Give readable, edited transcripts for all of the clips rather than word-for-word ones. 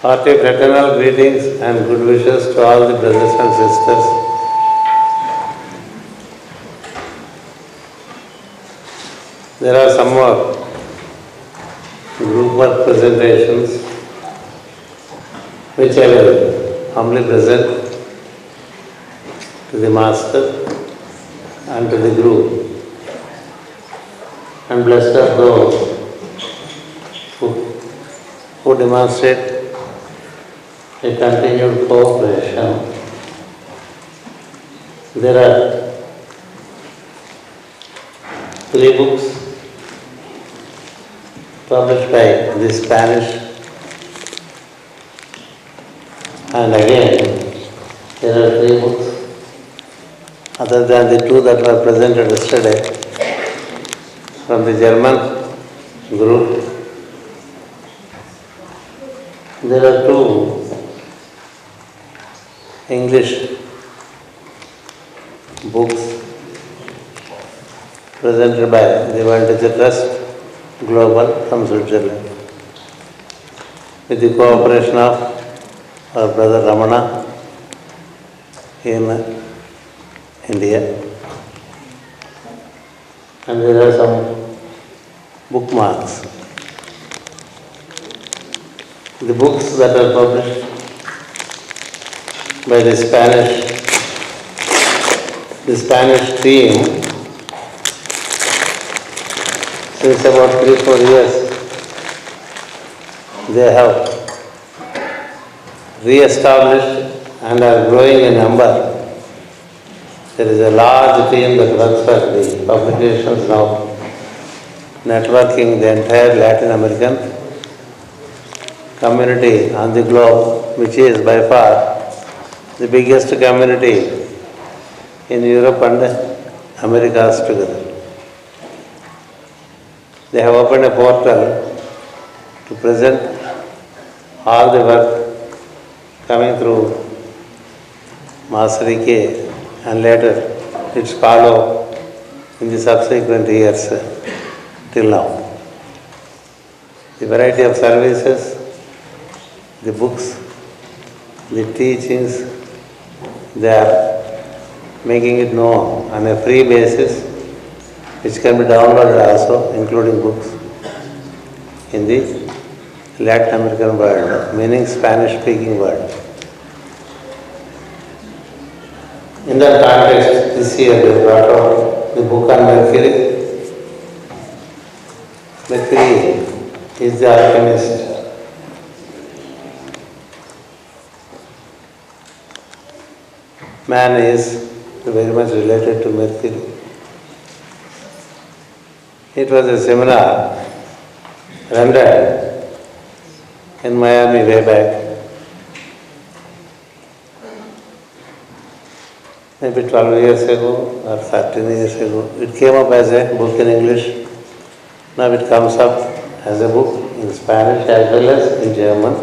Hearty fraternal greetings and good wishes to all the brothers and sisters. There are some more group work presentations which I will humbly present to the Master and to the group. And blessed are those who demonstrate a continued cooperation. There are 3 books published by the Spanish, and again there are 3 books other than the 2 that were presented yesterday from the German group. There are 2 English books presented by the World Teacher Trust Global from Switzerland with the cooperation of our brother Ramana in India. And there are some bookmarks. The books that are published by the Spanish team since about 3-4 years, they have re-established and are growing in number. There is a large team that works for the publications now, networking the entire Latin American community on the globe, which is by far the biggest community in Europe and Americas together. They have opened a portal to present all the work coming through Master K and later its follow in the subsequent years till now. The variety of services, the books, the teachings, they are making it known on a free basis, which can be downloaded also, including books, in the Latin American world, meaning Spanish-speaking world. In that context, this year they brought out the book on Mercury. Mercury is the alchemist. Man is very much related to Mercury. It was a seminar rendered in Miami way back, maybe 12 years ago or 13 years ago. It came up as a book in English. Now it comes up as a book in Spanish as well as in German,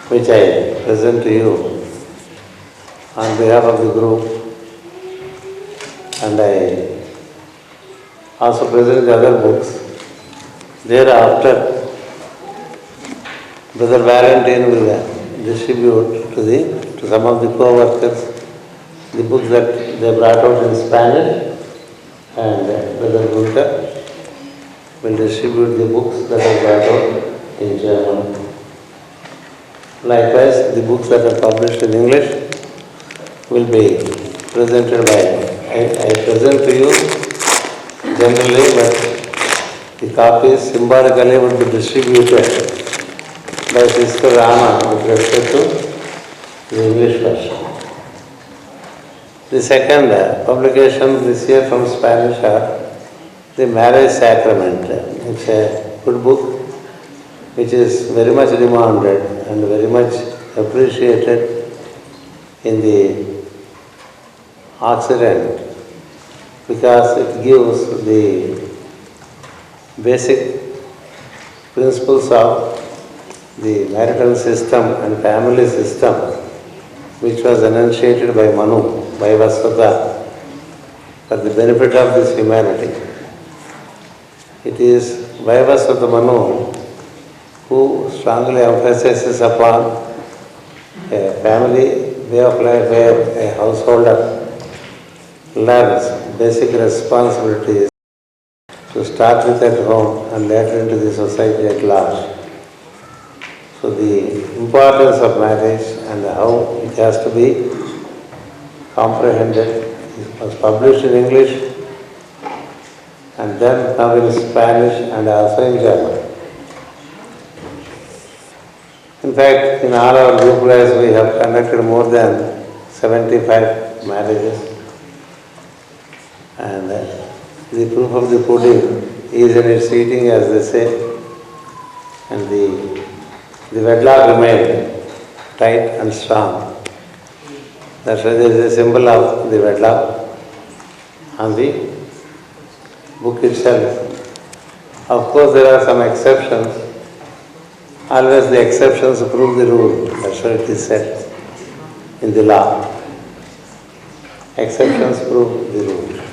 which I present to you on behalf of the group, and I also present the other books. Thereafter, Brother Valentine will distribute to some of the co-workers the books that they brought out in Spanish, and Brother Gunter will distribute the books that are brought out in German. Likewise, the books that are published in English will be presented by, I present to you generally, but the copies symbolically would be distributed by Sister Rana with respect to the English version. The second publication this year from Spanish are the Marriage Sacrament. It's a good book which is very much demanded and very much appreciated in the Occident, because it gives the basic principles of the marital system and family system, which was enunciated by Manu, by Vasudha, for the benefit of this humanity. It is Vaivasvata Manu who strongly emphasizes upon a family way of life where a householder learns basic responsibilities to start with at home and later into the society at large. So the importance of marriage and how it has to be comprehended. It was published in English and then now in Spanish and also in German. In fact, in all our group lives we have conducted more than 75 marriages, and the proof of the pudding is in its eating, as they say, and the wedlock remained tight and strong. That's why there is a symbol of the wedlock on the book itself. Of course, there are some exceptions. Always the exceptions prove the rule. That's what it is said in the law. Exceptions prove the rule.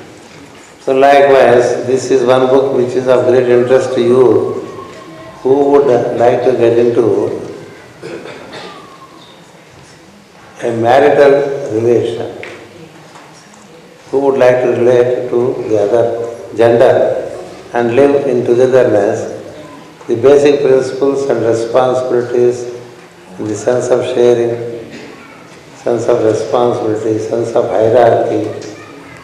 So likewise, this is one book which is of great interest to you who would like to get into a marital relation, who would like to relate to the other gender and live in togetherness, the basic principles and responsibilities, in the sense of sharing, sense of responsibility, sense of hierarchy,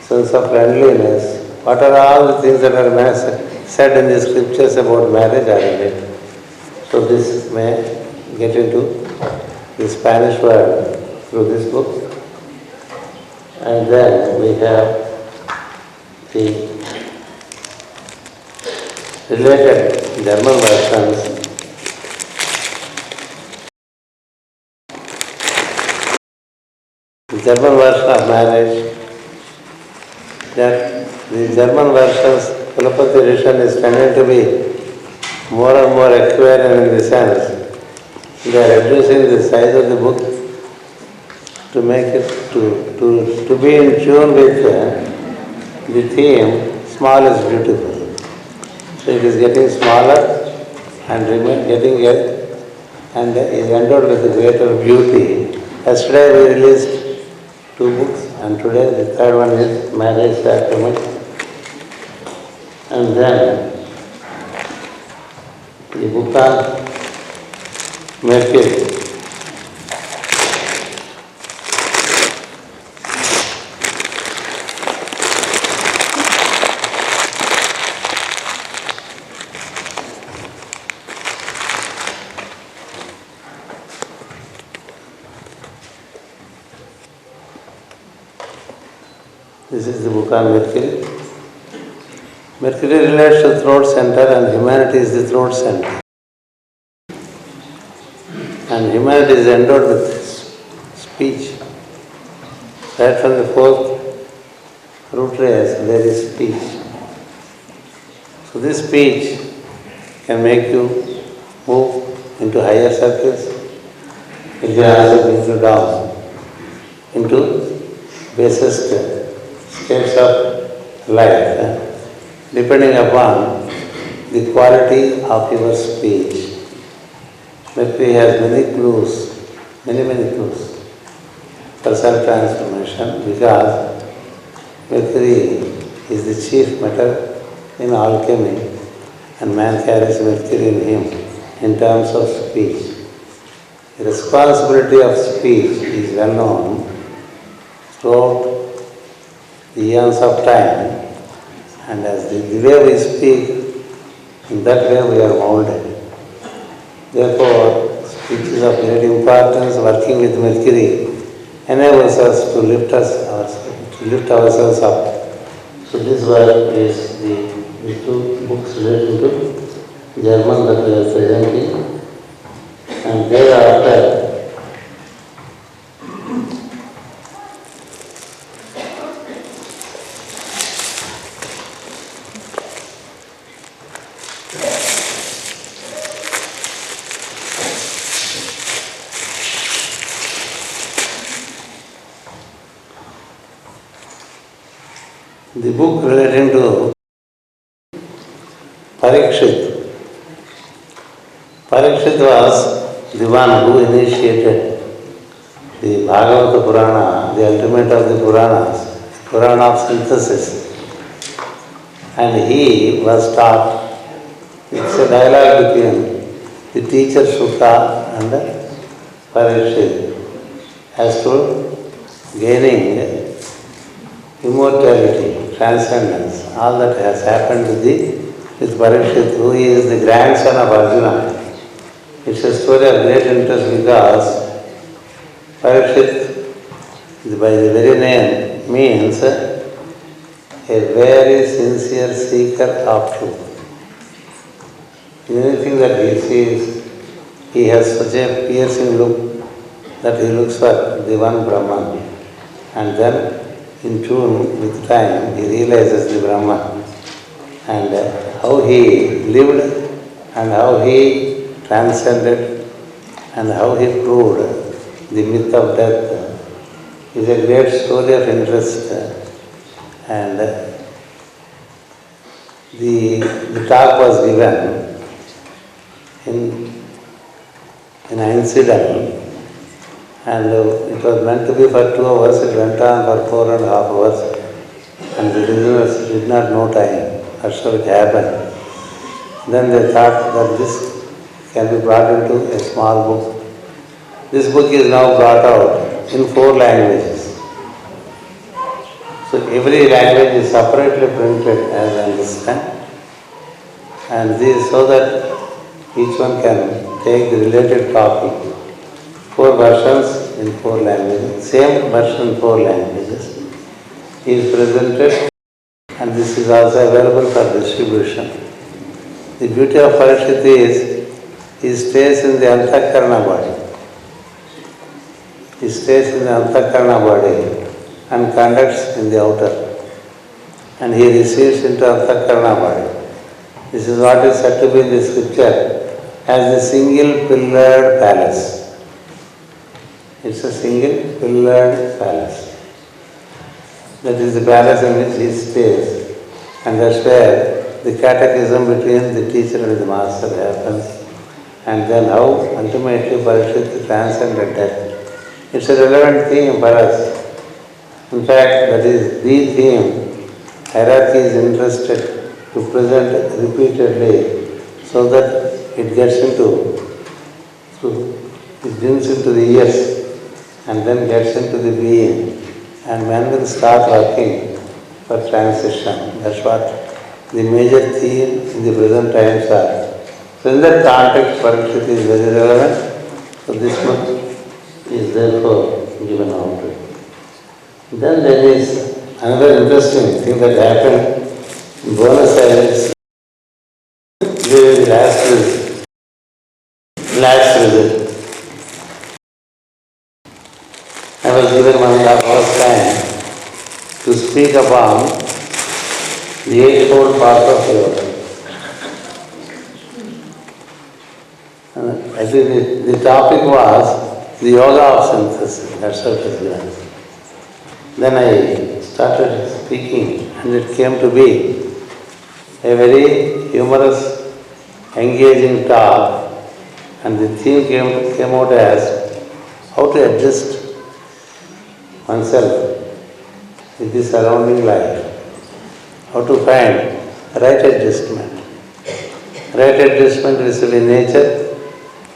sense of friendliness. What are all the things that are said in the scriptures about marriage are in it. So this may get into the Spanish word through this book. And then we have the related German versions. The German version of marriage, that the German version's Kulapati edition is tending to be more and more equarian in the sense they are reducing the size of the book to make it to be in tune with the theme, small is beautiful. So it is getting smaller and getting and is endowed with greater beauty. Yesterday we released 2 books and today the third one is Marriage Sacrament. And then the book on Mercury. This is the book on Mercury. Mercury relates to throat center and humanity is the throat center. And humanity is endowed with speech. Right from the 4th root race, there is speech. So this speech can make you move into higher circles. It can also bring you down into basest states of life, depending upon the quality of your speech. Mercury has many clues, many clues for self-transformation because Mercury is the chief metal in alchemy and man carries Mercury in him in terms of speech. The responsibility of speech is well known throughout the eons of time, and as the way we speak, in that way we are molded. Therefore, speech is of great importance. Working with Mercury enables us to lift ourselves up. So this work is the 2 books related to German that we are presenting, and thereafter the book relating to Parikshit. Parikshit was the one who initiated the Bhagavata Purana, the ultimate of the Puranas, Purana of synthesis. And he was taught, it's a dialogue between the teacher Shuka and Parikshit as to gaining immortality, transcendence. All that has happened with Parikshit, who is the grandson of Arjuna. It's a story of great interest because Parikshit, by the very name, means a very sincere seeker of truth. In anything that he sees, he has such a piercing look that he looks for the one Brahman. And then, in tune with time, he realizes the Brahman. And how he lived and how he transcended and how he proved the myth of death is a great story of interest. And the talk was given in Einstein, and it was meant to be for 2 hours. It went on for 4.5 hours, and the listeners did not know time, or so it happened. Then they thought that this can be brought into a small book. This book is now brought out in 4 languages. So every language is separately printed, as I understand, and this so that each one can take the related copy. 4 versions in 4 languages, same version in 4 languages is presented, and this is also available for distribution. The beauty of Parikshit is he stays in the Antakarana body. He stays in the Antakarana body and conducts in the outer. And he receives into Antakarana body. This is what is said to be in the scripture as the single pillared palace. It's a single pillared palace. That is the palace in which he stays. And that's where the catechism between the teacher and the master happens. And then how ultimately Parikshit transcended death. It's a relevant theme for us. In fact, that is the theme hierarchy is interested to present repeatedly so that it gets it brings into the ears and then gets into the being. And man will start working for transition. That's what the major theme in the present times are. So in that context, Parikshit is very relevant. So this much is therefore given out. Then there is another interesting thing that happened in Buenos Aires during the last visit. I was given 1.5 hours time to speak upon the eightfold path of yoga. I think the topic was the yoga of synthesis. That's what it was. Then I started speaking, and it came to be a very humorous, engaging talk, and the theme came out as how to adjust oneself with the surrounding life, how to find right adjustment. Right adjustment vis-a-vis nature,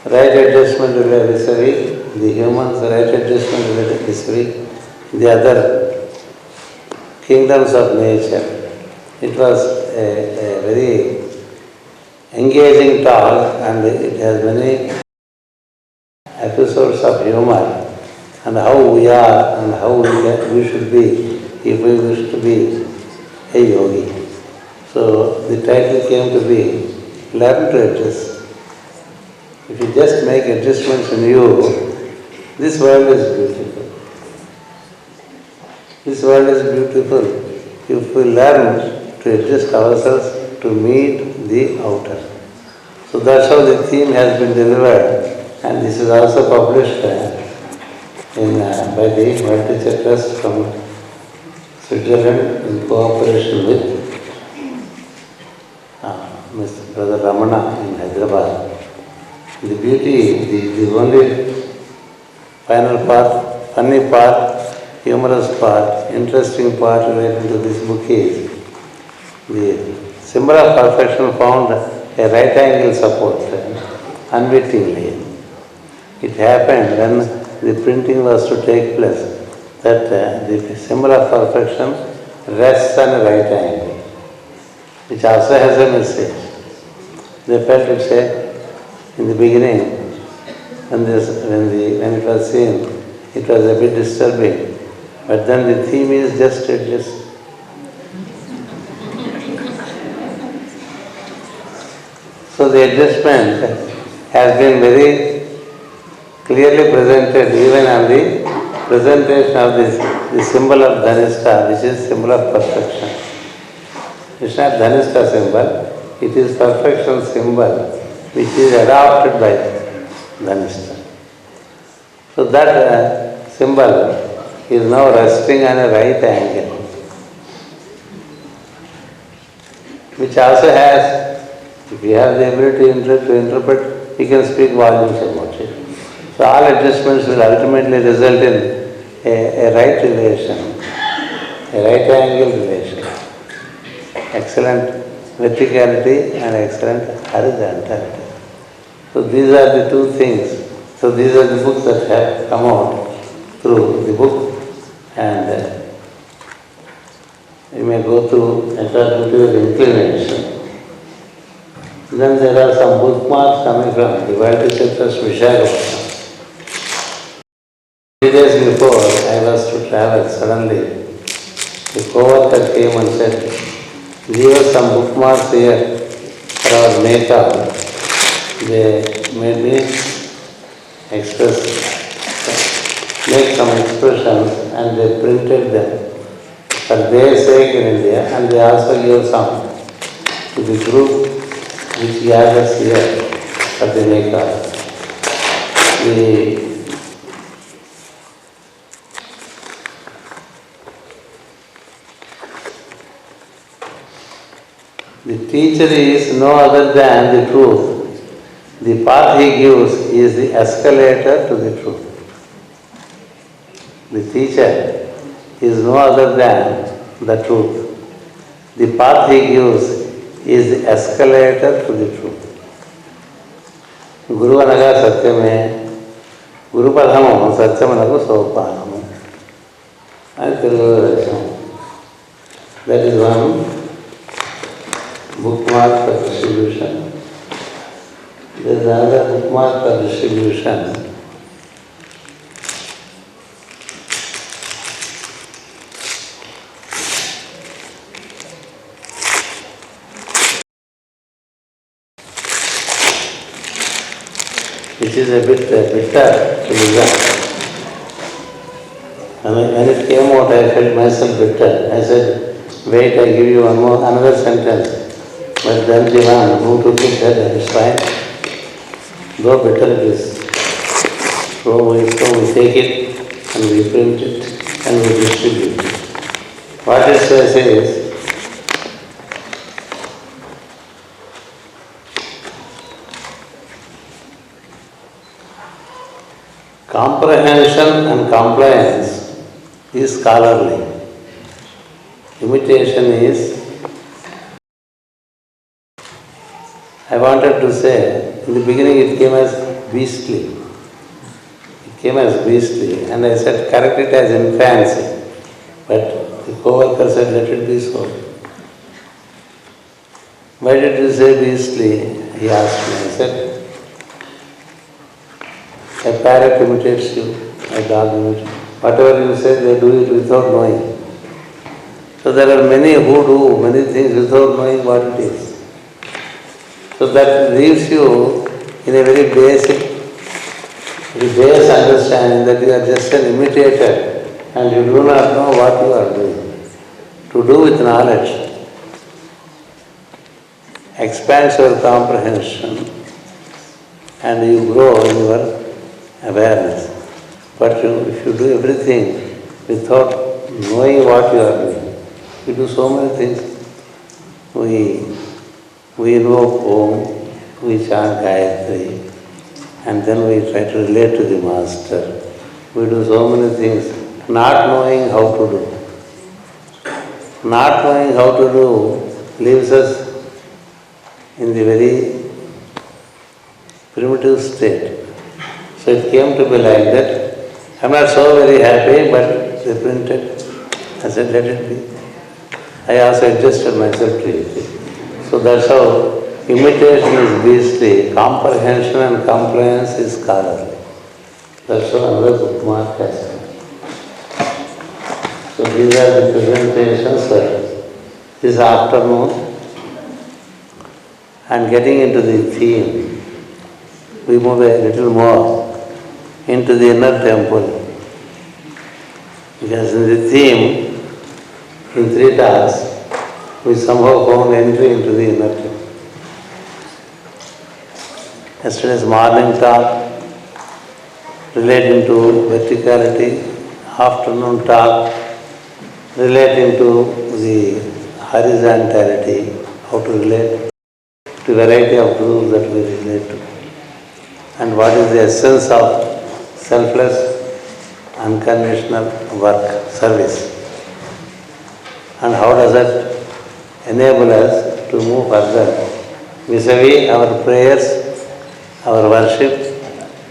right adjustment vis-a-vis the humans, right adjustment vis-a-vis the other kingdoms of nature. It was a very engaging talk, and it has many episodes of humor and how we are and how we should be if we wish to be a yogi. So the title came to be Learn to Adjust. If you just make adjustments in you, this world is beautiful. This world is beautiful if we learn to adjust ourselves to meet the outer. So that's how the theme has been delivered, and this is also published by the World Teacher Trust from Switzerland in cooperation with Mr. Brother Ramana in Hyderabad. The beauty, the only final part, funny part, humorous part, interesting part related to this book is the symbol of perfection found a right angle support unwittingly. It happened when the printing was to take place that the symbol of perfection rests on a right angle, which also has a message. They felt in the beginning, when it was seen, it was a bit disturbing. But then the theme is just adjust. So the adjustment has been very clearly presented even on the presentation of the symbol of Dhanishta, which is symbol of perfection. It's not Dhanishta symbol, it is perfection symbol, which is adopted by Dhanishta. So that symbol is now resting on a right angle, which also has, if you have the ability to interpret, you can speak volumes about it. So all adjustments will ultimately result in a right relation, a right angle relation, excellent verticality and excellent horizontality. So these are the two things. So these are the books that have come out through the book, and you may go through according to your inclination. Then there are some bookmarks coming from the World Trust Vishakhapatnam. 3 days before I was to travel, suddenly the co-worker came and said, "Give us some bookmarks here for our makeup." They made me make some expressions, and they printed them for their sake in India, and they also gave some to the group which gathers here for the makeup. The teacher is no other than the truth. The path he gives is the escalator to the truth. The teacher is no other than the truth. The path he gives is the escalator to the truth. Guru anaga satyame, Guru padhamu satyamanaku sopanamu. That is one bookmark for distribution. There is another bookmark for distribution. Which is a bit bitter to listen. When it came out, I felt myself bitter. I said, "Wait, I give you another sentence." But then the one who took it said, "It's fine. Though bitter it is." So we take it and we print it and we distribute it. What it says is, comprehension and compliance is scholarly. Imitation is, I wanted to say, in the beginning it came as beastly. It came as beastly, and I said, correct it as infancy. But the co-worker said, let it be so. Why did you say beastly? He asked me. I said, a parrot imitates you, a dog imitates you. Whatever you say, they do it without knowing. So there are many who do many things without knowing what it is. So that leaves you in a very base understanding that you are just an imitator and you do not know what you are doing. To do with knowledge expands your comprehension and you grow in your awareness. But if you do everything without knowing what you are doing, you do so many things. We invoke Om, we chant Gayatri, and then we try to relate to the Master. We do so many things not knowing how to do. Not knowing how to do leaves us in the very primitive state. So it came to be like that. I'm not so very happy, but they printed. I said, let it be. I also adjusted myself to it. So that's how imitation is beastly, comprehension and compliance is scholarly. That's how another bookmark has come. So these are the presentations this afternoon. And getting into the theme, we move a little more into the inner temple. Because in the theme, in 3 tasks, we somehow found entry into the inner temple. Yesterday's morning talk relating to verticality, afternoon talk relating to the horizontality, how to relate to variety of rules that we relate to. And what is the essence of selfless, unconditional work, service. And how does it enable us to move further vis-a-vis our prayers, our worship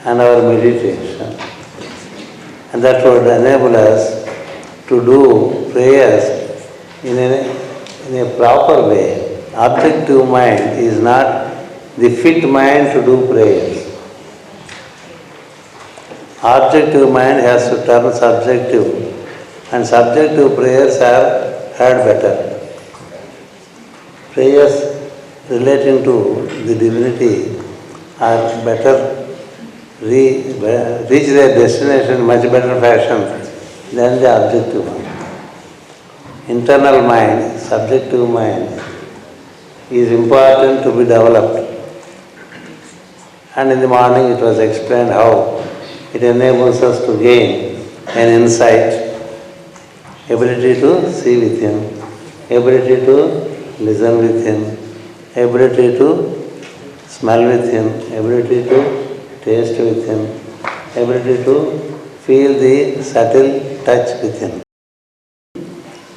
and our meditation. And that would enable us to do prayers in a proper way. Objective mind is not the fit mind to do prayers. Objective mind has to turn subjective, and subjective prayers are heard better. Prayers relating to the divinity are better, reach their destination in much better fashion than the objective one. Internal mind, subjective mind, is important to be developed. And in the morning it was explained how it enables us to gain an insight, ability to see within, ability to listen within, ability to smell within, ability to taste within, ability to feel the subtle touch within.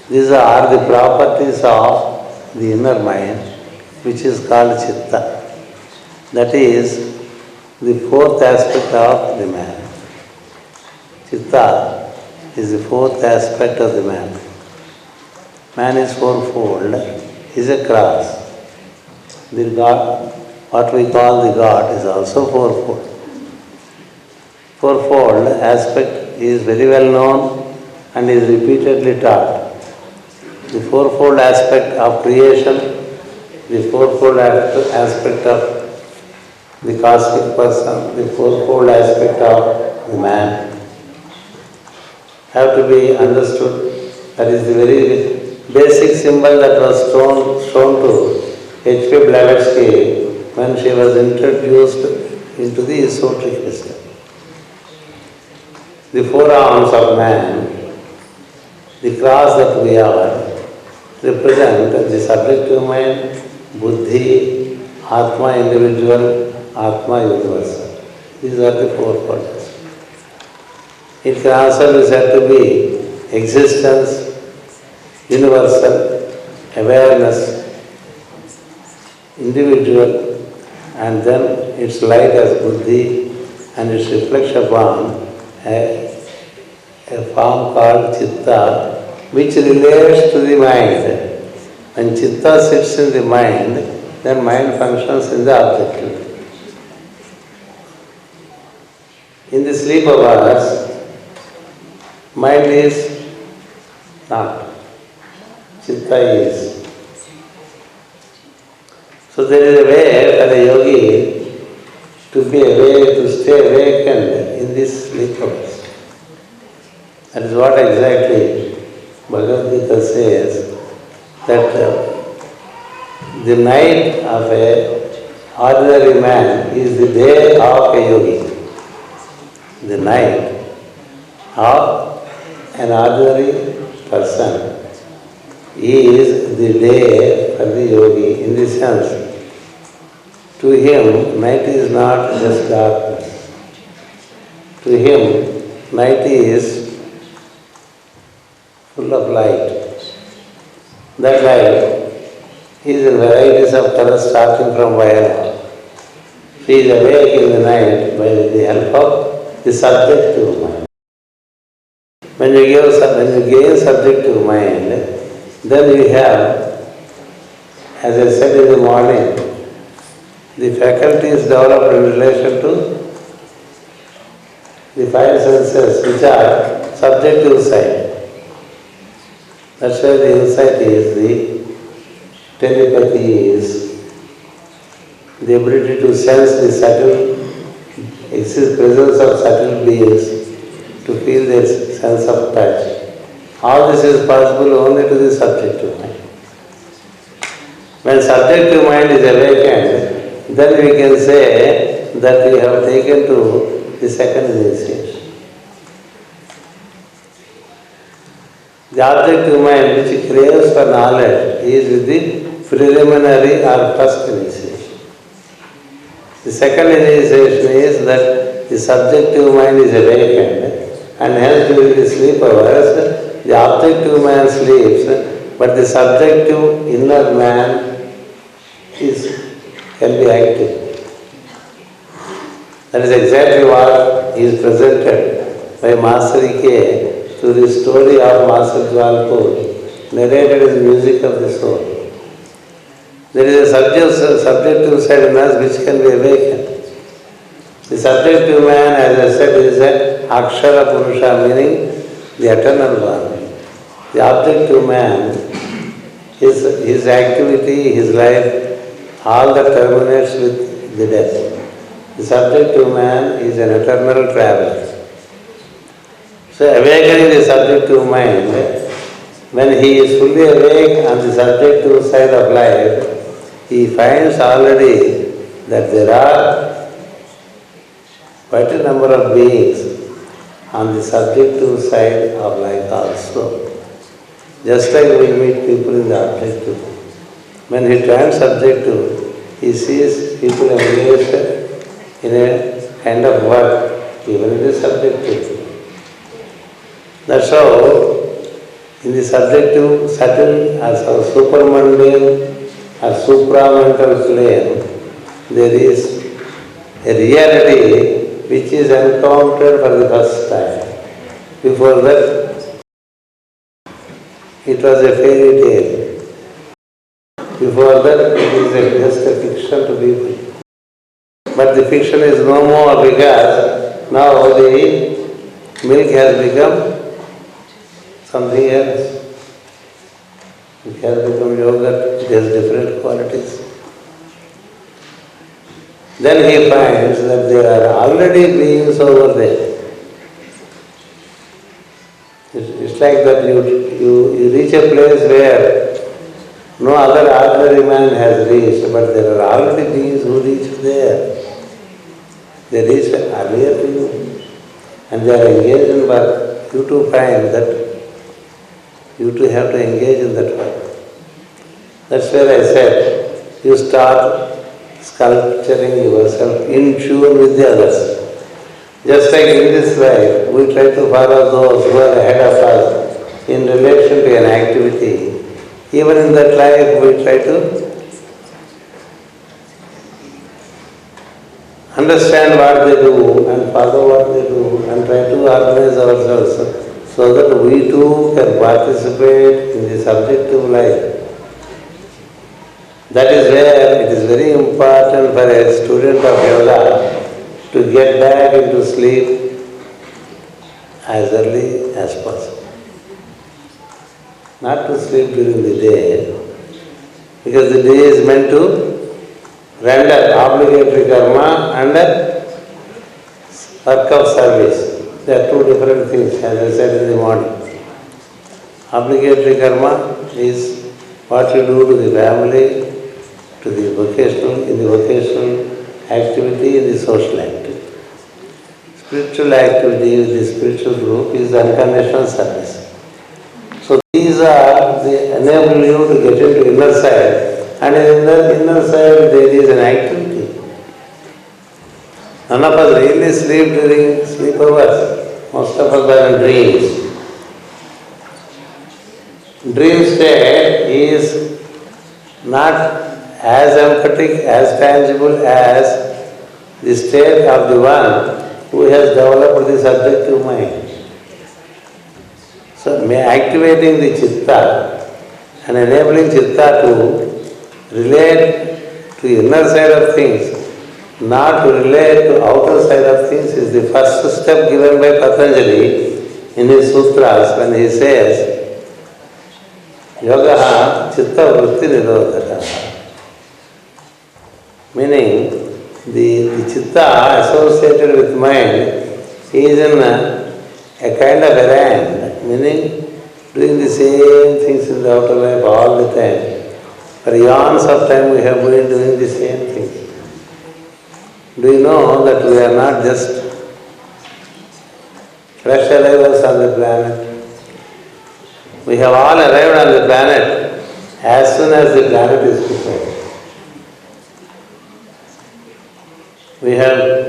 These are the properties of the inner mind, which is called Chitta. That is the 4th aspect of the man. Chitta is the 4th aspect of the man. Man is fourfold, is a cross. The God, what we call the God, is also fourfold. Fourfold aspect is very well known and is repeatedly taught. The fourfold aspect of creation, the fourfold aspect of the cosmic person, the fourfold aspect of the man have to be understood. That is the very basic symbol that was shown to H.P. Blavatsky when she was introduced into the esoteric wisdom. The 4 arms of man, the cross that we are, represent the subjective mind, Buddhi, Atma individual, Atma universal. These are the 4 qualities. It can also be said to be existence, universal, awareness, individual, and then its light as Buddhi and its reflection upon a form called Chitta, which relates to the mind. When Chitta sits in the mind, then mind functions in the objective. In the sleep hours, mind is not. Chitta is. So there is a way for a yogi to be awake, to stay awakened in this sleep hours. That is what exactly Bhagavad Gita says, that the night of an ordinary man is the day of a yogi. The night of an ordinary person is the day for the yogi, in the sense, to him night is not just darkness. To him, night is full of light. That light is in varieties of colors starting from violet. He is awake in the night by the help of the subjective mind. When you gain subjective mind, then you have, as I said in the morning, the faculties developed in relation to the five senses which are subjective side. That's why the insight is, the telepathy is the ability to sense the subtle presence of subtle beings, to feel their sense of touch. All this is possible only to the subjective mind. When subjective mind is awakened, then we can say that we have taken to the second initiation. The objective mind which craves for knowledge is with the preliminary or first initiation. The second initiation is that the subjective mind is awakened, and hence during the sleep hours, the objective man sleeps, but the subjective inner man can be active. That is exactly what is presented by Master K through the story of Master Jwalpur, narrated as music of the soul. There is a subjective side in us which can be awakened. The subjective man, as I said, is an Akshara Purusha, meaning the eternal one. The objective man, his activity, his life, all that terminates with the death. The subjective man is an eternal traveler. So awakening the subjective mind, when he is fully awake on the subjective side of life, he finds already that there are quite a number of beings on the subjective side of life also. Just like we meet people in the objective. When he turns subjective, he sees people engaged in a kind of work, even in the subjective. That's how, in the subjective, subtle or supermundane or supramental plane, there is a reality which is encountered for the first time. Before that, it was a fairy tale. Before that, it is just a fiction to people. But the fiction is no more because now the milk has become something else. It has become yogurt, it has different qualities. Then he finds that there are already beings over there. It's like that you reach a place where no other ordinary man has reached, but there are already beings who reach there. They reach earlier to you, and they are engaged in work. You too find that you too have to engage in that work. That's where I said, you start sculpturing yourself in tune with the others. Just like in this life, we try to follow those who are ahead of us in relation to an activity. Even in that life, we try to understand what they do and follow what they do and try to organize ourselves so that we too can participate in the subjective life. That is where it is very important for a student of yoga to get back into sleep as early as possible. Not to sleep during the day, because the day is meant to render obligatory karma and work of service. They are two different things, as I said in the morning. Obligatory karma is what you do to the family, to the vocational, in the vocational activity, in the social activity. Spiritual activity with the spiritual group is unconditional service. So these are, they enable you to get into inner side, and in the inner side there is an activity. None of us really sleep during sleep hours. Most of us are in dreams. Dream state is not as emphatic, as tangible as the state of the one who has developed the subjective mind. So, activating the chitta and enabling chitta to relate to the inner side of things, not to relate to outer side of things, is the first step given by Patanjali in his sutras when he says, Yoga chitta vritti nirodhaka. Meaning, the chitta associated with mind is in a kind of errand, meaning doing the same things in the outer life all the time. For eons of time we have been doing the same things. Do you know that we are not just fresh arrivals on the planet? We have all arrived on the planet as soon as the planet is prepared.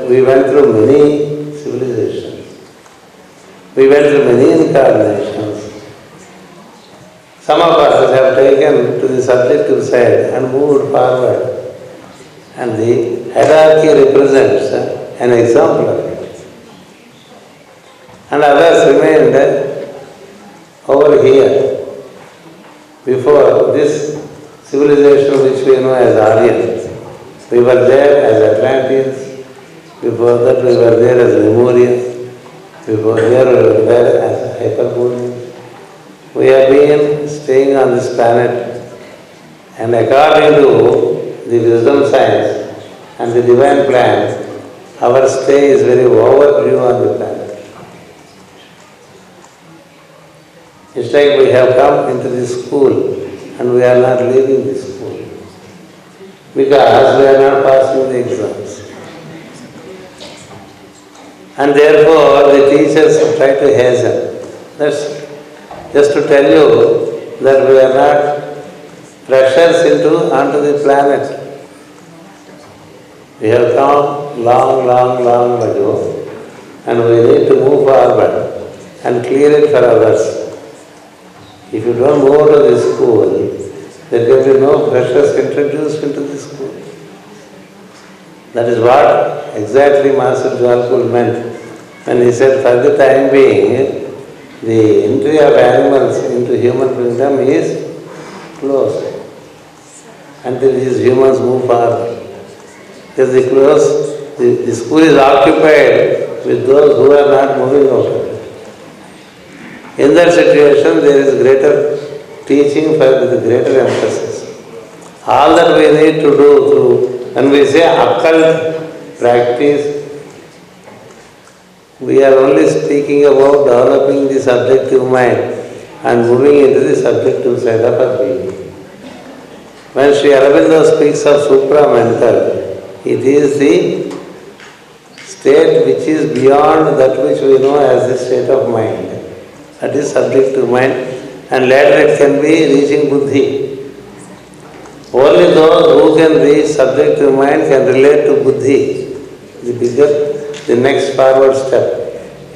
We went through many civilizations. We went through many incarnations. Some of us have taken to the subjective side and moved forward. And the hierarchy represents an example of it. And others remained over here. Before this civilization which we know as Aryans, we were there as Atlanteans. Before that we were there as Lemurians. Before there we were there as Hyperboreans. We have been staying on this planet, and according to the wisdom science and the divine plan, our stay is very overdue on the planet. It's like we have come into this school and we are not leaving this school because we are not passing the exams. And therefore the teachers try to hasten. That's just to tell you that we are not pressures onto the planet. We have come long ago, and we need to move forward and clear it for others. If you don't go to the school, there can be no pressures introduced into the school. That is what exactly Master Jwalpur meant when he said, for the time being, the entry of animals into human kingdom is closed until these humans move forward. Because the school is occupied with those who are not moving out. In that situation, there is greater teaching with greater emphasis. All that we need to do through, when we say occult practice, we are only speaking about developing the subjective mind and moving into the subjective side of our being. When Sri Aurobindo speaks of supramental, it is the state which is beyond that which we know as the state of mind. That is subjective mind, and later it can be reaching buddhi. Only those who can reach subjective mind can relate to buddhi, the next forward step.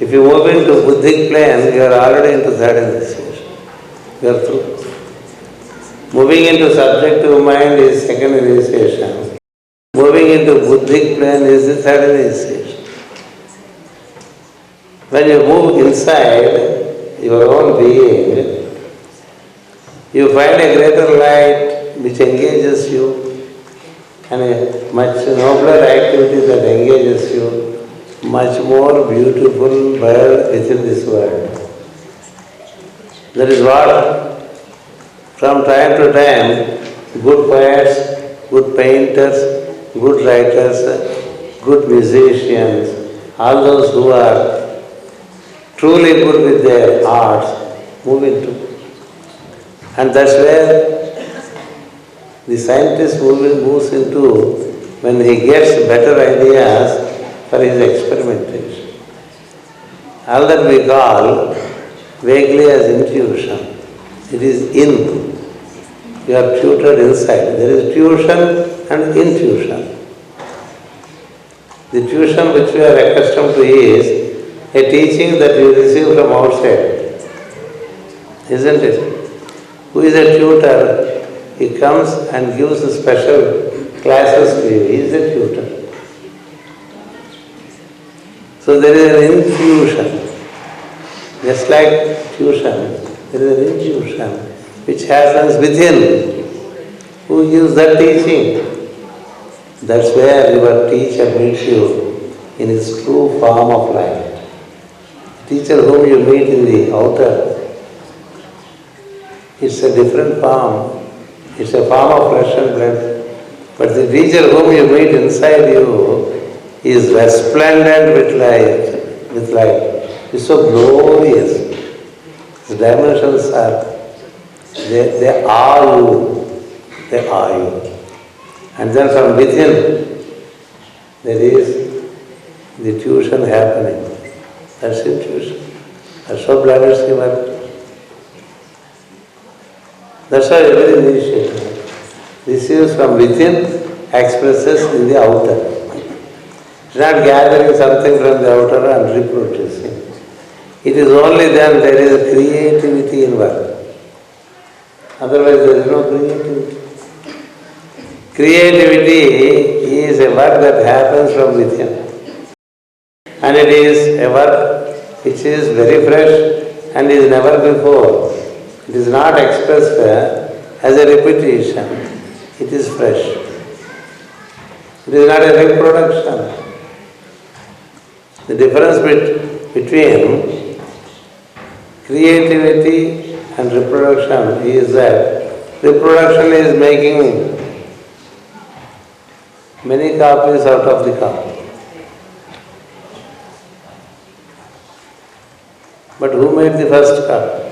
If you move into buddhic plane, you are already into third initiation. You are through. Moving into subjective mind is second initiation. Moving into buddhic plane is the third initiation. When you move inside your own being, you find a greater light which engages you, and a much nobler activity that engages you, much more beautiful bird within this world. That is what, from time to time, good poets, good painters, good writers, good musicians, all those who are truly good with their arts, move into. And that's where the scientist moves into when he gets better ideas for his experimentation. All that we call vaguely as intuition. It is in. You are tutored inside. There is tuition and intuition. The tuition which we are accustomed to is a teaching that you receive from outside, isn't it? Who is a tutor? He comes and gives special classes to you. He is a tutor. So there is an infusion. Just like tuition, there is an infusion which happens within. Who gives that teaching? That's where your teacher meets you in his true form of life. Teacher whom you meet in the outer, it's a different form. It's a form of flesh and blood. But the teacher whom you meet inside you is resplendent with light. It's so glorious. The dimensions are, they are you. They are you. And then from within, there is the tuition happening. That's intuition. That's how blessed work. That's how every initiative receives from within, expresses in the outer. It's not gathering something from the outer and reproducing. It is only then there is creativity in work. Otherwise there is no creativity. Creativity is a work that happens from within. And it is a work which is very fresh and is never before. It is not expressed as a repetition. It is fresh. It is not a reproduction. The difference between creativity and reproduction is that reproduction is making many copies out of the copy. But who made the first copy?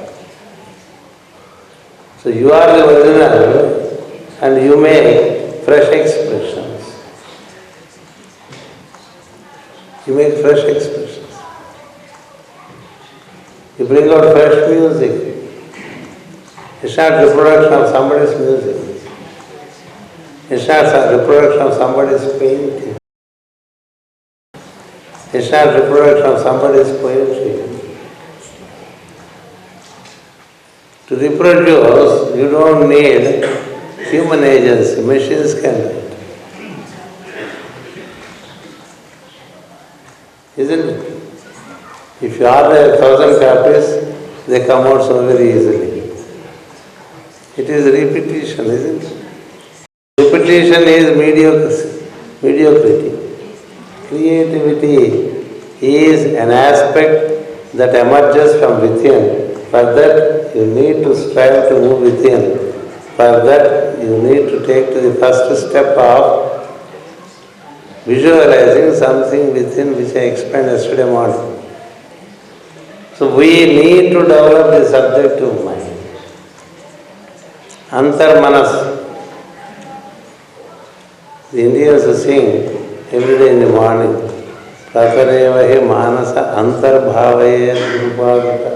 So you are the original and you make fresh expressions. You make fresh expressions. You bring out fresh music. It's not reproduction of somebody's music. It's not a reproduction of somebody's painting. It's not reproduction of somebody's poetry. To reproduce, you don't need human agency. Machines can do it. Isn't it? If you order 1,000 copies, they come out so very easily. It is repetition, isn't it? Repetition is mediocrity. Creativity is an aspect that emerges from within. For that, you need to strive to move within. For that, you need to take to the first step of visualizing something within, which I explained yesterday morning. So we need to develop the subjective mind. Antar-manas. The Indians sing every day in the morning. Prakarevahe manasa antarbhavaya drupagata.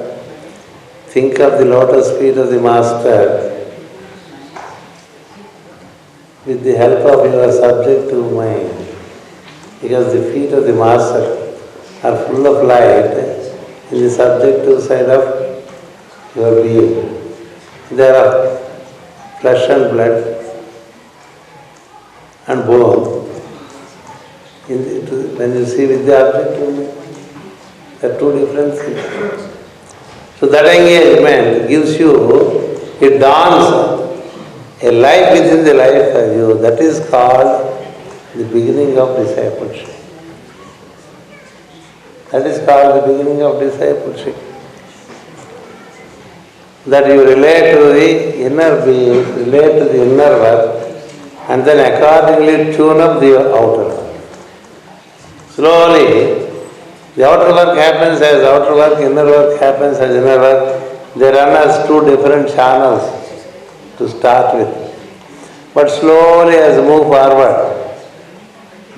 Think of the lotus feet of the Master with the help of your subjective mind. Because the feet of the Master are full of light in the subjective side of your being. They are flesh and blood and bone. When you see with the objective, there are two different things. So that engagement gives you, it dawns a life within the life of you. That is called the beginning of discipleship. That is called the beginning of discipleship. That you relate to the inner being, relate to the inner work, and then accordingly tune up the outer work. Slowly, the outer work happens as outer work, inner work happens as inner work. They run as two different channels to start with. But slowly as you move forward,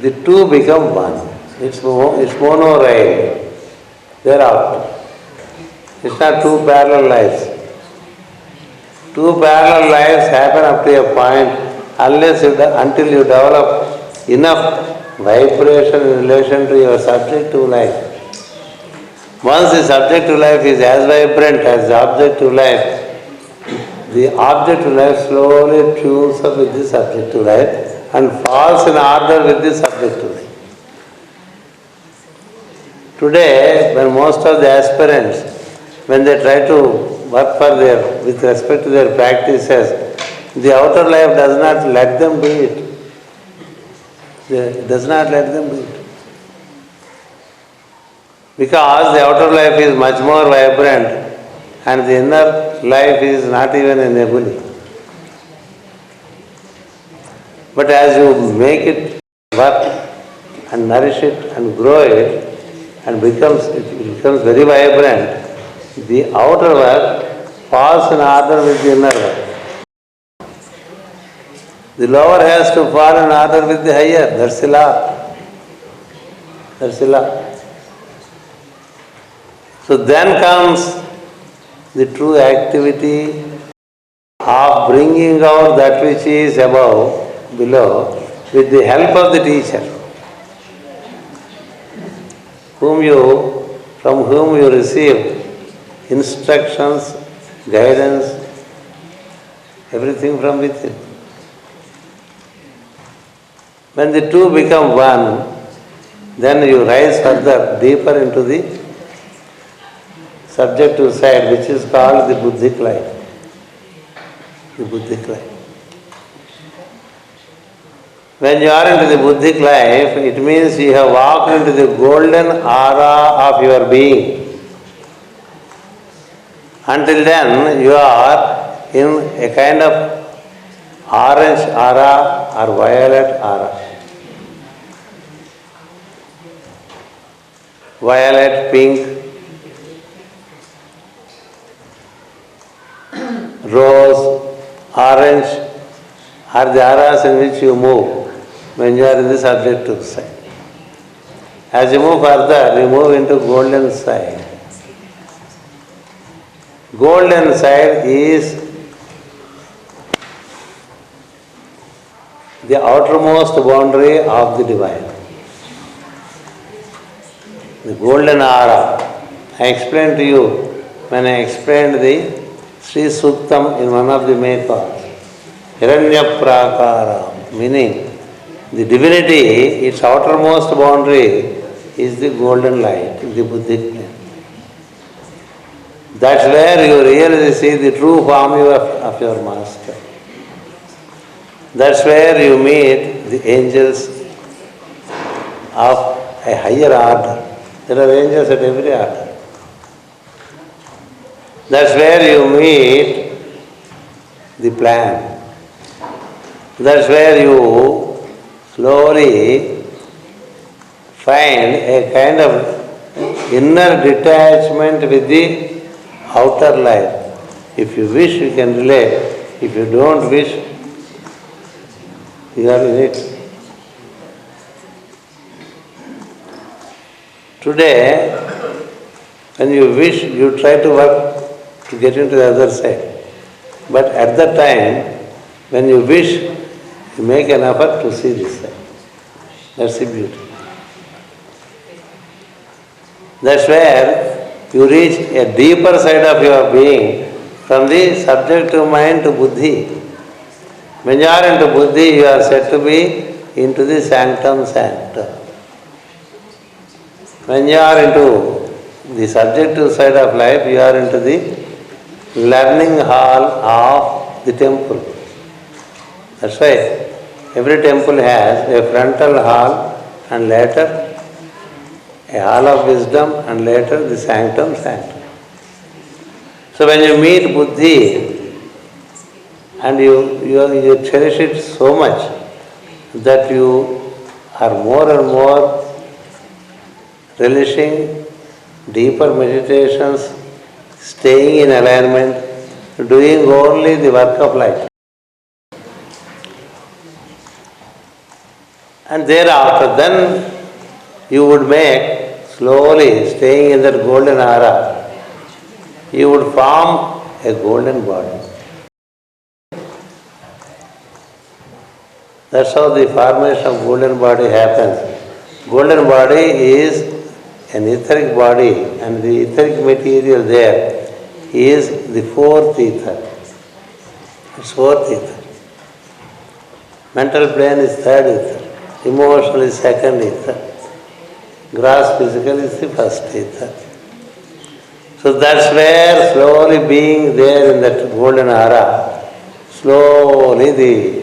the two become one. It's mono-rail. Thereafter. It's not two parallel lives. Two parallel lives happen up to a point until you develop enough vibration in relation to your subjective life. Once the subjective life is as vibrant as the objective life, the objective life slowly tunes up with the subjective life and falls in order with the subjective life. Today, when most of the aspirants, when they try to work for with respect to their practices, the outer life does not let them do it. It does not let them do it. Because the outer life is much more vibrant and the inner life is not even a nebulae. But as you make it work and nourish it and grow it, and it becomes very vibrant, the outer work falls in order with the inner work. The lower has to fall in order with the higher. That's the law. That's the law. So then comes the true activity of bringing out that which is above, below, with the help of the teacher, from whom you receive instructions, guidance, everything from within. When the two become one, then you rise further, deeper into the subjective side, which is called the Buddhic life. The Buddhic life. When you are into the Buddhic life, it means you have walked into the golden aura of your being. Until then, you are in a kind of orange aura or violet aura. Violet, pink, rose, orange are the auras in which you move when you are in the subjective side. As you move further, you move into golden side. Golden side is the outermost boundary of the divine. The golden aura. I explained to you when I explained the Sri Suktam in one of the makers. Hiranya Prakara, meaning the divinity, its outermost boundary is the golden light, the Buddhic plane. That's where you really see the true form of your master. That's where you meet the angels of a higher order. There are angels at every order. That's where you meet the plan. That's where you slowly find a kind of inner detachment with the outer life. If you wish, you can relate. If you don't wish, you are in it. Today, when you wish, you try to work to get into the other side. But at that time, when you wish, you make an effort to see this side. That's the beauty. That's where you reach a deeper side of your being, from the subjective mind to buddhi. When you are into buddhi, you are said to be into the sanctum sanctum. When you are into the subjective side of life, you are into the learning hall of the temple. That's why every temple has a frontal hall and later a hall of wisdom and later the sanctum sanctum. So when you meet buddhi and you cherish it so much that you are more and more relishing deeper meditations, staying in alignment, doing only the work of life. And thereafter, then you would make, slowly staying in that golden aura, you would form a golden body. That's how the formation of golden body happens. Golden body is an etheric body, and the etheric material there is the fourth ether. It's fourth ether. Mental plane is third ether. Emotional is second ether. Gross physical is the first ether. So that's where slowly being there in that golden aura, slowly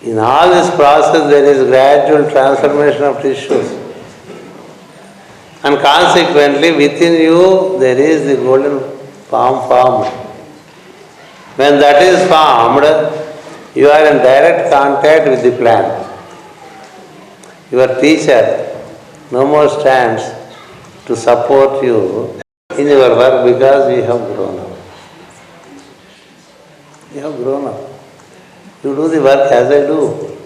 in all this process there is gradual transformation of tissues. And consequently within you there is the golden form formed. When that is formed, you are in direct contact with the plant. Your teacher no more stands to support you in your work because you have grown up. You have grown up. You do the work as I do.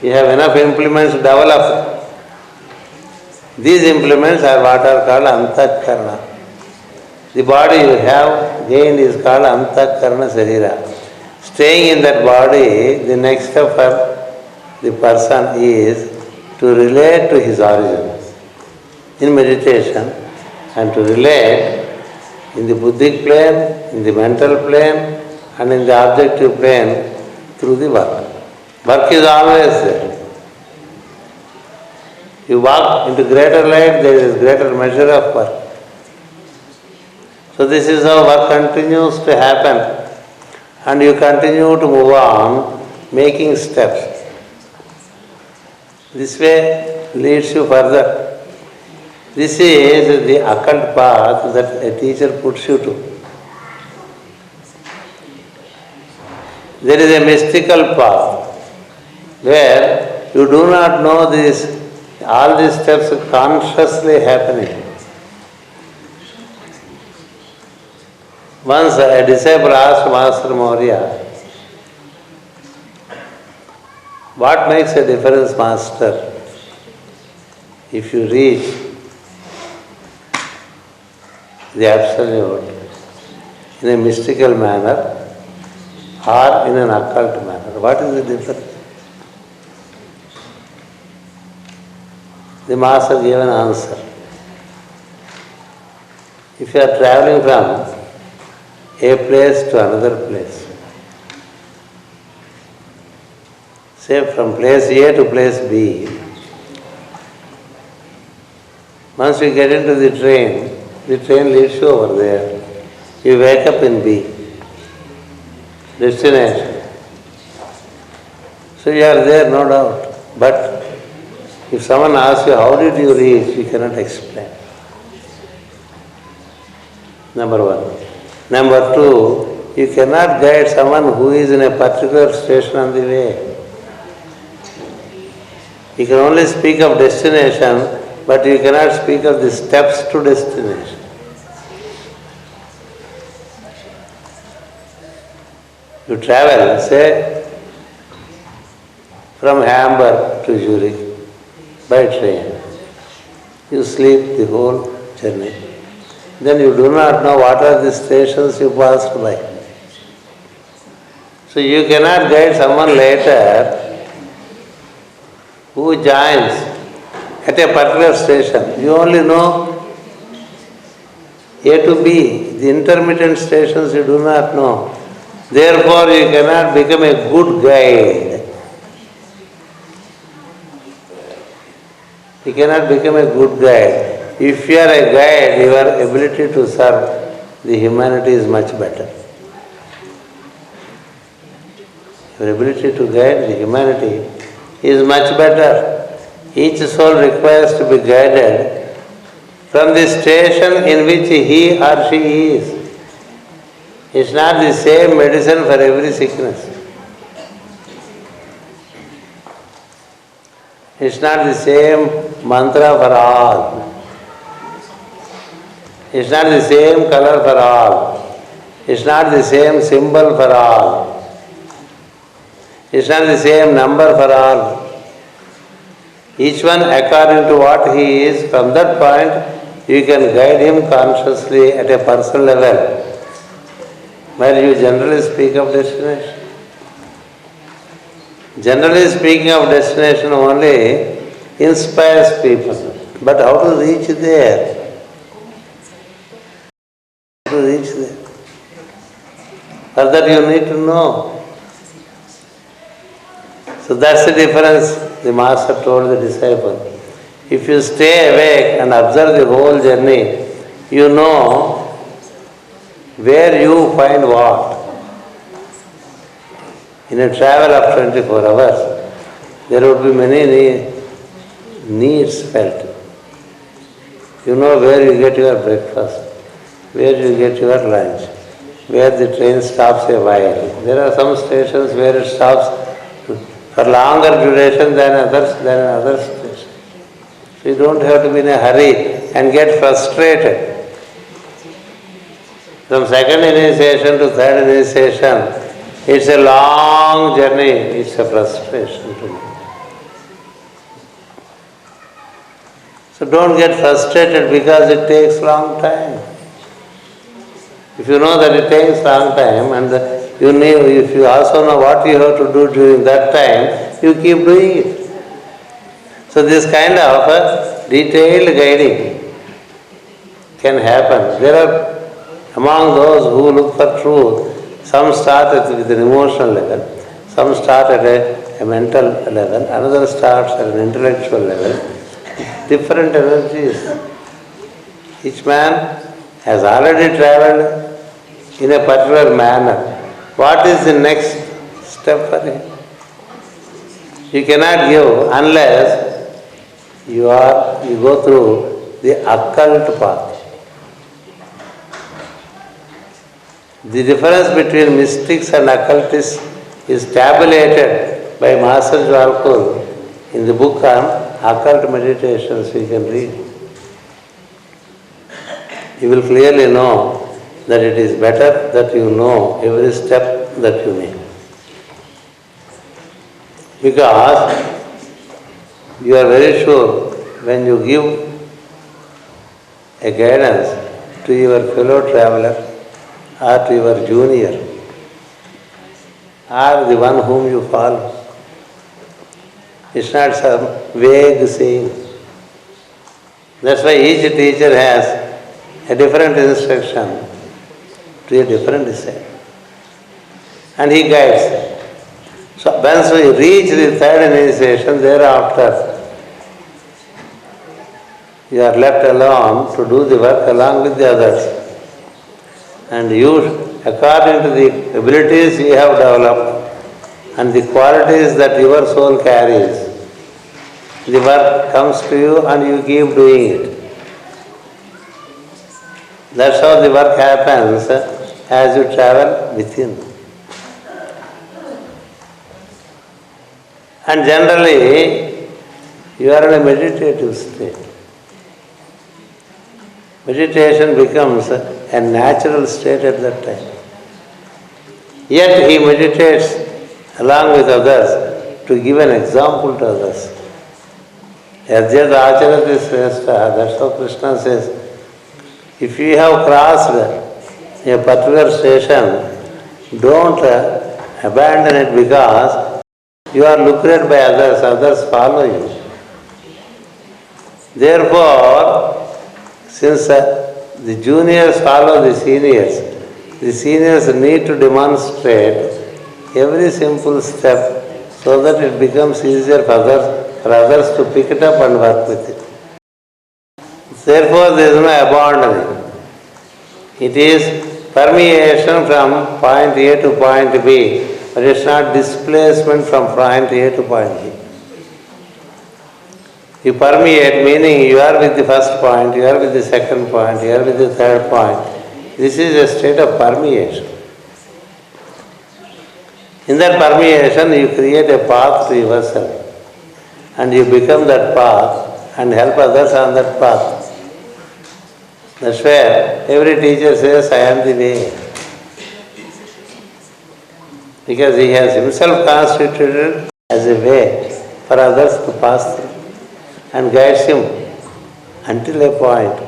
You have enough implements developed. These implements are what are called antakarana. The body you have gained is called antakarana sarira. Staying in that body, the next step for the person is to relate to his origin in meditation, and to relate in the buddhic plane, in the mental plane, and in the objective plane through the work. Work is always there. You walk into greater light, there is greater measure of work. So this is how work continues to happen, and you continue to move on, making steps. This way leads you further. This is the occult path that a teacher puts you to. There is a mystical path where you do not know this, all these steps consciously happening. Once a disciple asked Master Maurya, "What makes a difference, Master, if you reach the Absolute in a mystical manner or in an occult manner? What is the difference?" The Master gave an answer. If you are traveling from a place to another place, say from place A to place B, once you get into the train leads you over there. You wake up in B, destination. So you are there, no doubt. But if someone asks you, how did you reach, you cannot explain. Number one. Number two, you cannot guide someone who is in a particular station on the way. You can only speak of destination, but you cannot speak of the steps to destination. You travel, say, from Hamburg to Zurich by train. You sleep the whole journey. Then you do not know what are the stations you passed by. So you cannot guide someone later who joins at a particular station. You only know A to B. The intermittent stations you do not know. Therefore you cannot become a good guide. You cannot become a good guide. If you are a guide, your ability to serve the humanity is much better. Your ability to guide the humanity is much better. Each soul requires to be guided from the station in which he or she is. It's not the same medicine for every sickness. It's not the same mantra for all. It's not the same color for all. It's not the same symbol for all. It's not the same number for all. Each one according to what he is, from that point you can guide him consciously at a personal level, where you generally speak of destination. Generally speaking of destination only inspires people. But how to reach there? How to reach there? For that you need to know. So that's the difference the Master told the disciple. If you stay awake and observe the whole journey, you know where you find what. In a travel of 24 hours, there would be many needs felt. You know where you get your breakfast, where you get your lunch, where the train stops a while. There are some stations where it stops for longer duration than other stations. So you don't have to be in a hurry and get frustrated. From second initiation to third initiation, it's a long journey, it's a frustration to me. So don't get frustrated because it takes long time. If you know that it takes long time and if you also know what you have to do during that time, you keep doing it. So this kind of detailed guiding can happen. There are among those who look for truth, some start with an emotional level, some start at a mental level, another starts at an intellectual level. Different energies. Each man has already travelled in a particular manner. What is the next step for him? You cannot give unless you go through the occult path. The difference between mystics and occultists is tabulated by Master Jwalkul in the book on occult meditations we can read. You will clearly know that it is better that you know every step that you make. Because you are very sure when you give a guidance to your fellow traveler or to your junior or the one whom you follow, it's not some vague saying. That's why each teacher has a different instruction to a different disciple. And he guides them. So once we reach the third initiation, thereafter you are left alone to do the work along with the others. And you, according to the abilities you have developed and the qualities that your soul carries, the work comes to you and you keep doing it. That's how the work happens as you travel within. And generally, you are in a meditative state. Meditation becomes a natural state at that time. Yet he meditates along with others to give an example to others. Yajyad acharati shrestha, that's how Krishna says. If you have crossed a particular station, don't abandon it because you are looked at by others follow you. Therefore, since the juniors follow the seniors need to demonstrate every simple step so that it becomes easier for others to pick it up and work with it. Therefore, there is no abandoning. It is permeation from point A to point B, but it's not displacement from point A to point B. You permeate, meaning you are with the first point, you are with the second point, you are with the third point. This is a state of permeation. In that permeation, you create a path to yourself. And you become that path and help others on that path. That's where every teacher says, I am the way. Because he has himself constituted as a way for others to pass through and guides him until a point.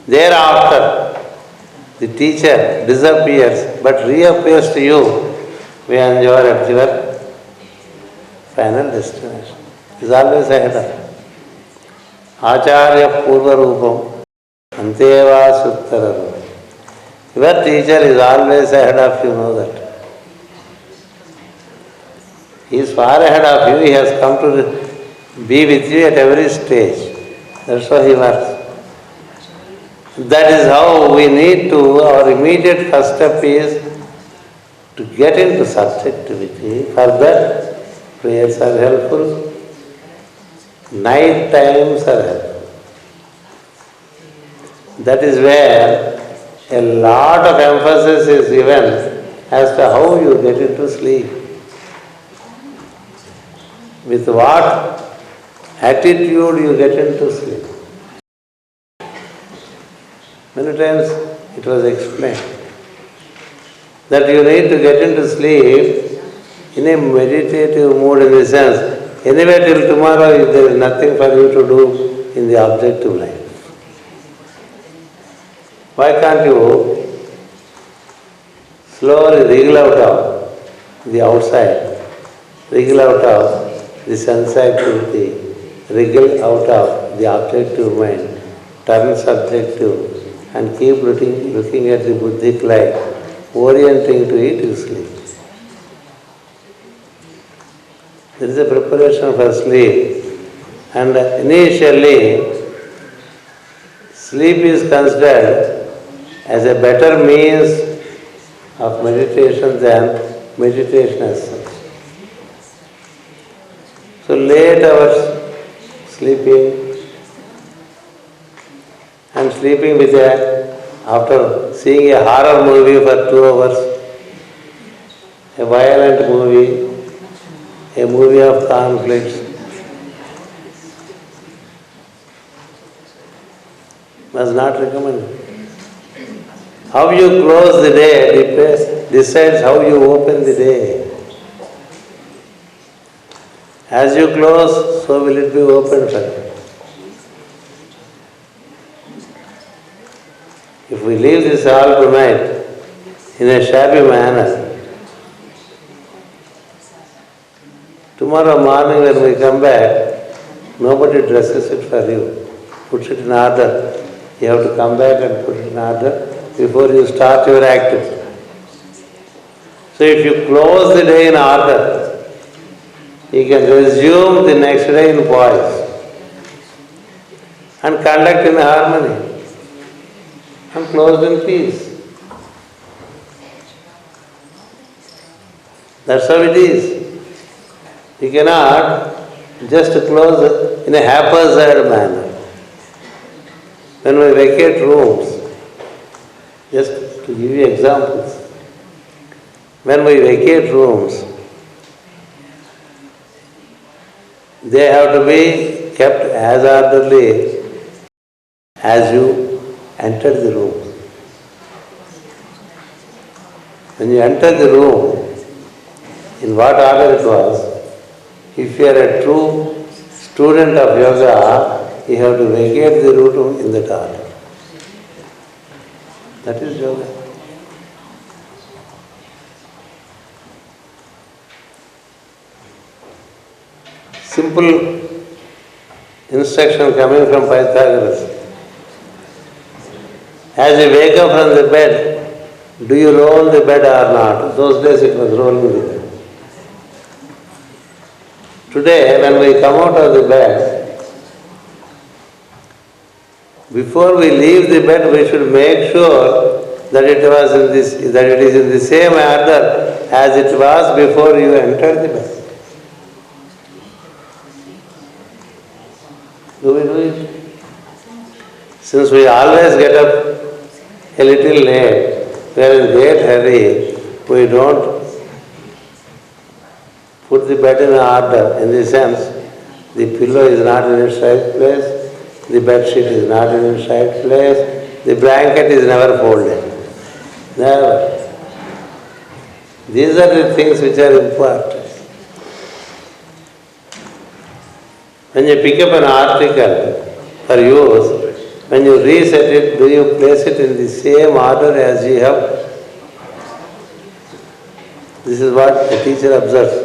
Thereafter, the teacher disappears but reappears to you when you are at your final destination. Is always ahead of you. Acharya Purva Rupam Anteva Suttara Rupam. Your teacher is always ahead of you, know that. He is far ahead of you, he has come to be with you at every stage. That's how he works. That is how we need to, our immediate first step is to get into subjectivity. For that, prayers are helpful, night times are helpful. That is where a lot of emphasis is given as to how you get into sleep. With what attitude you get into sleep. Many times it was explained that you need to get into sleep in a meditative mood, in the sense, anyway till tomorrow there is nothing for you to do in the objective life. Why can't you slowly wriggle out of the outside, wriggle out of the sense activity, wriggle out of the objective mind, turn subjective, and keep looking at the buddhic life, orienting to it, you sleep. There is a preparation for sleep, and initially sleep is considered as a better means of meditation than meditation as such. So late hours sleeping, and sleeping with after seeing a horror movie for 2 hours, a violent movie, a movie of conflicts, was not recommended. How you close the day decides how you open the day. As you close, so will it be opened for you. If we leave this hall tonight in a shabby manner, tomorrow morning when we come back, nobody dresses it for you, puts it in order. You have to come back and put it in order before you start your activity. So if you close the day in order, you can resume the next day in poise and conduct in harmony. And closed in peace. That's how it is. You cannot just close in a haphazard manner. When we vacate rooms, just to give you examples, when we vacate rooms, they have to be kept as orderly as you entered the room. When you enter the room, in what order it was, if you are a true student of yoga, you have to vacate the room in that order. That is yoga. Simple instruction coming from Pythagoras. As you wake up from the bed, do you roll the bed or not? Those days it was rolling the bed. Today, when we come out of the bed, before we leave the bed, we should make sure that it is in the same order as it was before you entered the bed. Do we do it? Since we always get up a little late, we are in great hurry, we don't put the bed in order, in the sense, the pillow is not in its right place, the bed sheet is not in its right place, the blanket is never folded. Never. These are the things which are important. When you pick up an article for use, when you reset it, do you place it in the same order as you have? This is what the teacher observes.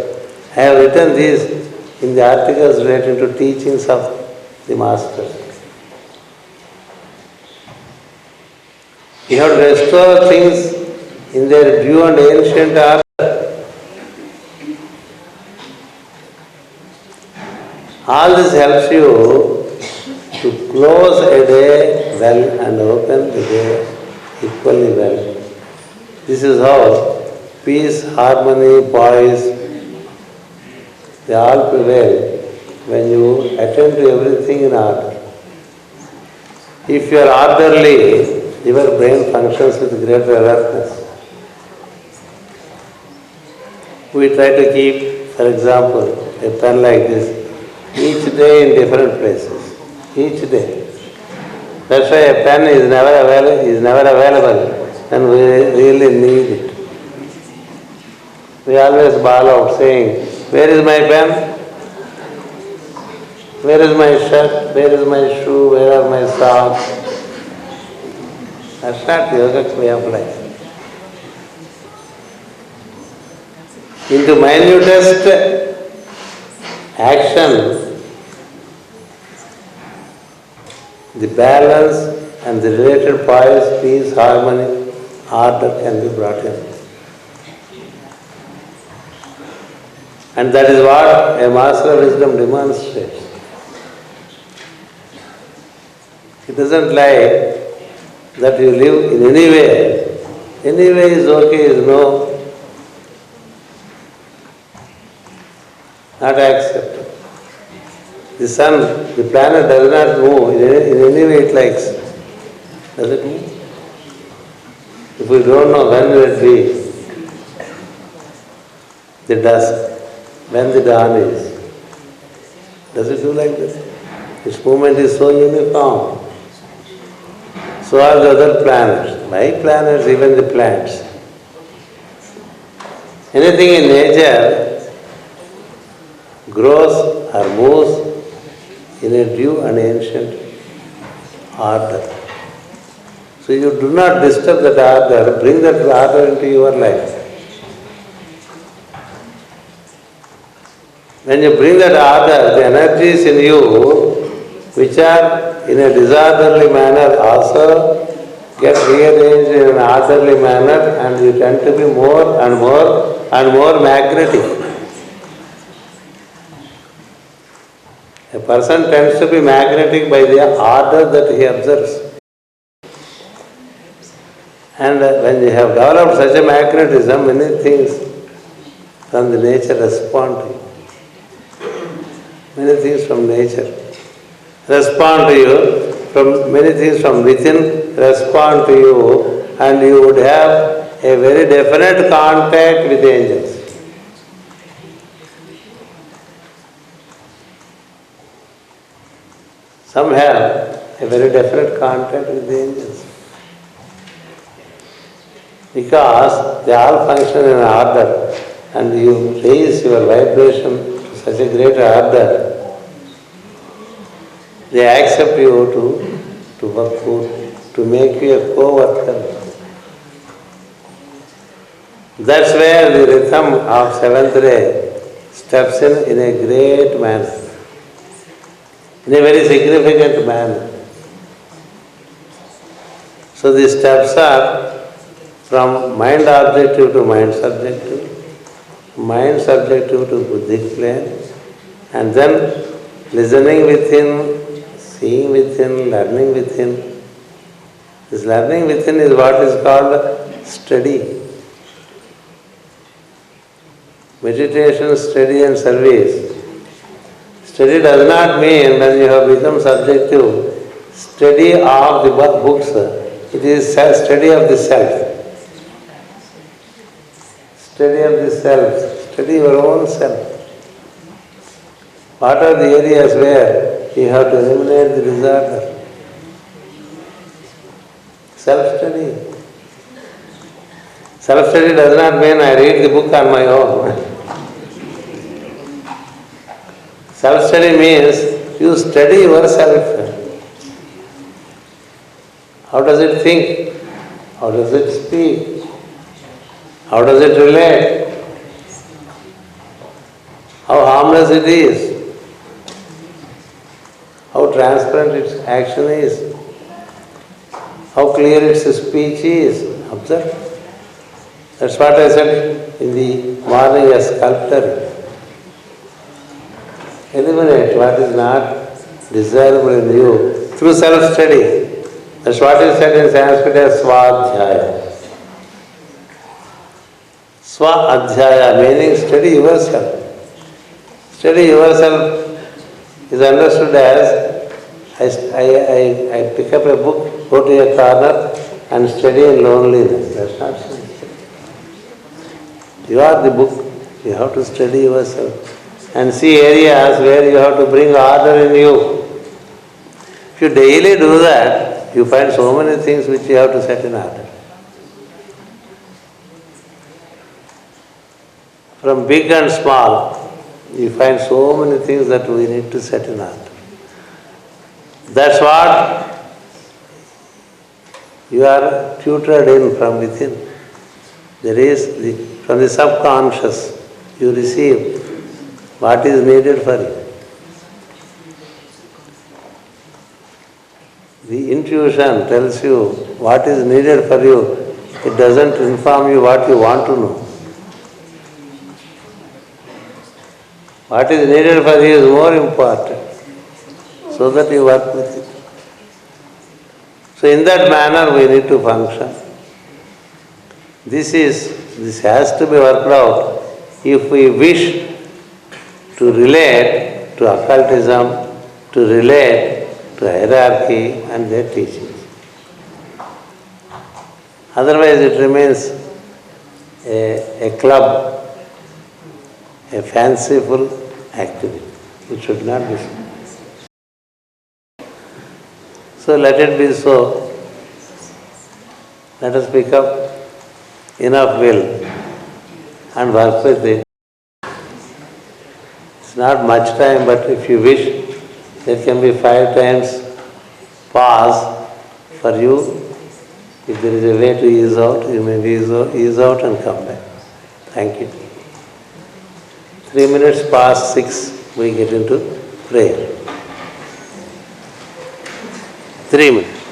I have written these in the articles relating to teachings of the Master. You have to restore things in their due and ancient order. All this helps you to close a day well and open the day equally well. This is how peace, harmony, poise, they all prevail when you attend to everything in order. If you are orderly, your brain functions with greater alertness. We try to keep, for example, a pen like this, each day in different places. Each day. That's why a pen is never available and we really need it. We always bawl out saying, where is my pen? Where is my shirt? Where is my shoe? Where are my socks? That's not yogic way of life. Into minutest action, the balance and the related poise, peace, harmony, order can be brought in. And that is what a master of wisdom demonstrates. It doesn't like that you live in any way. Any way is okay, is no. Not accepted. The sun, the planet does not move in any way it likes. Does it move? If we don't know when will it be, the dusk, when the dawn is, does it do like this? Its movement is so uniform. So are the other planets. My planets, even the plants. Anything in nature grows or moves in a due and ancient order. So you do not disturb that order, bring that order into your life. When you bring that order, the energies in you which are in a disorderly manner also get rearranged in an orderly manner and you tend to be more and more magnetic. A person tends to be magnetic by the order that he observes. And when you have developed such a magnetism, many things from the nature respond to you. Many things from nature respond to you, from many things from within respond to you, and you would have a very definite contact with angels. Some have a very definite contact with the angels. Because they all function in order and you raise your vibration to such a great order, they accept you to work with, to make you a co-worker. That's where the rhythm of seventh ray steps in a great manner, in a very significant manner. So the steps are from mind objective to mind subjective to buddhic plane, and then listening within, seeing within, learning within. This learning within is what is called study. Meditation, study and service. Study does not mean when you have become subjective, study of the books. It is study of the self. Study of the self. Study your own self. What are the areas where you have to eliminate the disorder? Self-study. Self-study does not mean I read the book on my own. Self-study means you study yourself. How does it think? How does it speak? How does it relate? How harmless it is? transparent its action is, how clear its speech is. Observe. That's what I said in the morning as sculptor. Eliminate what is not desirable in you through self-study. That's what is said in Sanskrit as Swadhyaya. Swa-adhyaya meaning study yourself. Study yourself is understood as I pick up a book, go to a corner and study in loneliness. That's not so. You are the book. You have to study yourself and see areas where you have to bring order in you. If you daily do that, you find so many things which you have to set in order. From big and small, you find so many things that we need to set in order. That's what you are tutored in from within. There is, from the subconscious, you receive what is needed for you. The intuition tells you what is needed for you. It doesn't inform you what you want to know. What is needed for you is more important, so that you work with it. So in that manner we need to function. This has to be worked out if we wish to relate to occultism, to relate to hierarchy and their teachings. Otherwise it remains a club, a fanciful activity. It should not be so. So let it be so. Let us pick up enough will and work with it. It's not much time, but if you wish, there can be 5 times pause for you. If there is a way to ease out, you may ease out and come back. Thank you. 3 minutes past 6, we get into prayer. 3 minutes.